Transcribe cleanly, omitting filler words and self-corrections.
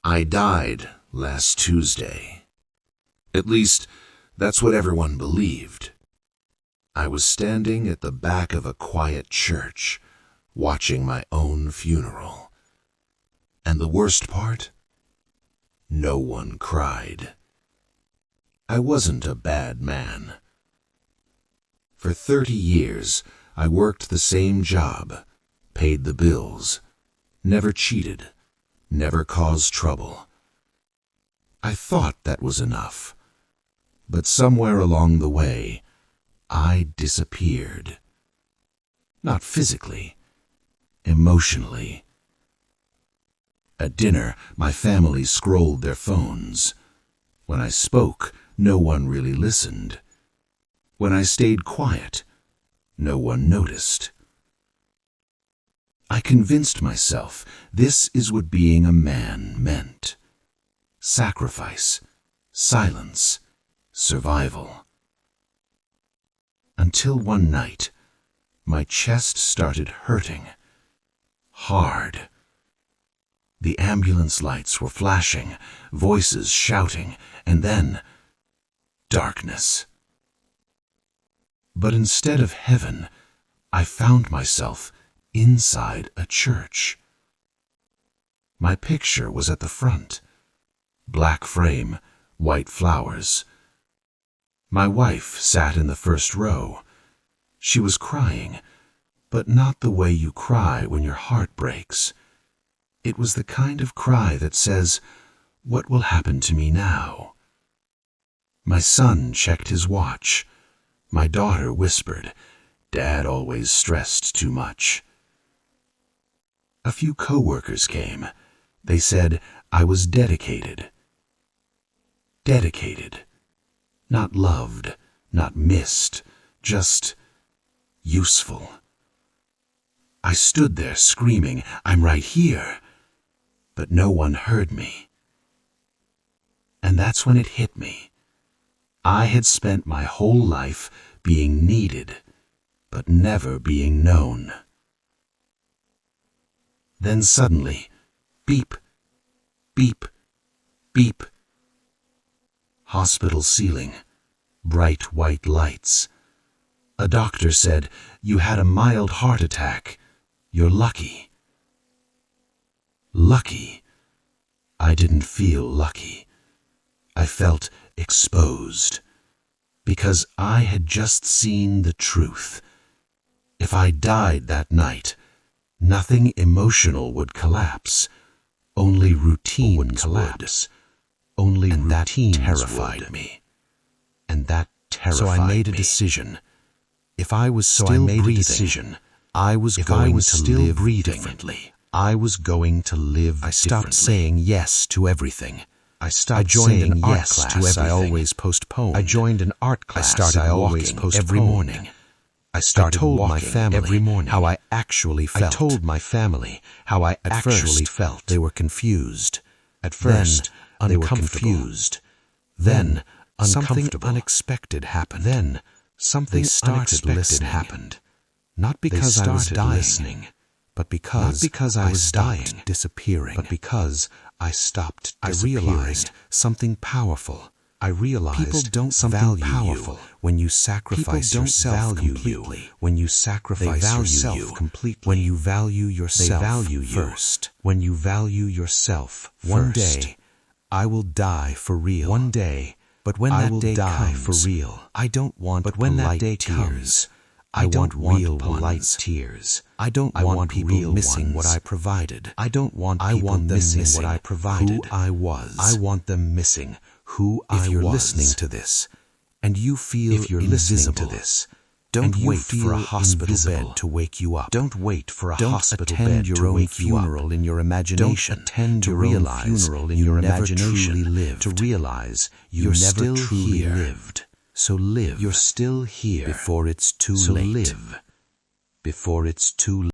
I died last Tuesday. At least, that's what everyone believed. I was standing at the back of a quiet church, watching my own funeral. And the worst part? No one cried. I wasn't a bad man. For 30 years, I worked the same job, paid the bills, never cheated, never caused trouble. I thought that was enough. But somewhere along the way, I disappeared. Not physically, emotionally. At dinner, my family scrolled their phones. When I spoke, no one really listened. When I stayed quiet, no one noticed. I convinced myself this is what being a man meant. Sacrifice, silence, survival. Until one night, my chest started hurting. Hard. The ambulance lights were flashing, voices shouting, and then darkness. But instead of heaven, I found myself inside a church. My picture was at the front. Black frame, white flowers. My wife sat in the first row. She was crying, but not the way you cry when your heart breaks. It was the kind of cry that says, "What will happen to me now?" My son checked his watch. My daughter whispered, "Dad always stressed too much." A few coworkers came. They said I was dedicated. Dedicated. Not loved, not missed, just useful. I stood there screaming, "I'm right here." But no one heard me. And that's when it hit me. I had spent my whole life being needed, but never being known. Then suddenly, beep, beep, beep. Hospital ceiling, bright white lights. A doctor said, "You had a mild heart attack. You're lucky." Lucky. I didn't feel lucky. I felt exposed. Because I had just seen the truth. If I died that night, nothing emotional would collapse. Only routine would collapse. Only routine terrified me. And that terrified me. So I made a decision. If I was still breathing, I was going to live differently. I was going to live differently. I stopped saying yes to everything. I joined an art class I always postponed. I joined an art class I always postponed. Every morning. I told my family every morning how I actually felt. I told my family how I actually felt. They were confused. At first, they were confused. Then, something unexpected happened. Then, something unexpected happened. Not because I was dying, but because I was dying, disappearing. But because I stopped disappearing. I realized something powerful. I realized people don't value you when you sacrifice yourself completely. When you sacrifice yourself completely. When you value yourself first. When you value yourself first. One day, I will die for real. One day, but when that day comes, for real. I don't want polite tears. I don't want real polite tears. I don't want people missing what I provided. I don't want people missing what I provided. Who I was. I want them missing who I was. If you're listening to this, and you feel invisible, don't wait for a hospital bed to wake you up. Don't wait for a hospital bed to wake you up. Don't attend your own funeral in your imagination. Don't attend your own funeral in your imagination. To realize you never truly lived. So live. You're still here before it's too late. So live before it's too late.